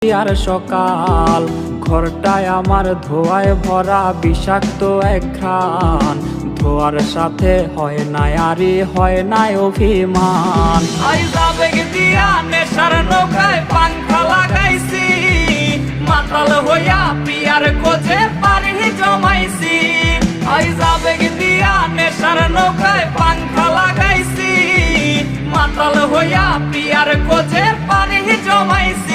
আর সকাল ঘরটায় আমার ধোঁয়ায় ভরা বিষাক্ত এক ঘ্রাণ। ধোঁয়ার সাথে হয় না আরে হয় না অভিমান। আবেগ দিয়া নেশার নৌকায় পাংখা লাগাইছি, মাতাল হইয়া পিয়ার খোঁজে পানি জমাইছি। আবেগ দিয়া নেশার নৌকায় পাংখা লাগাইছি, মাতাল হইয়া পিয়ার খোঁজে পানি জমাইছি।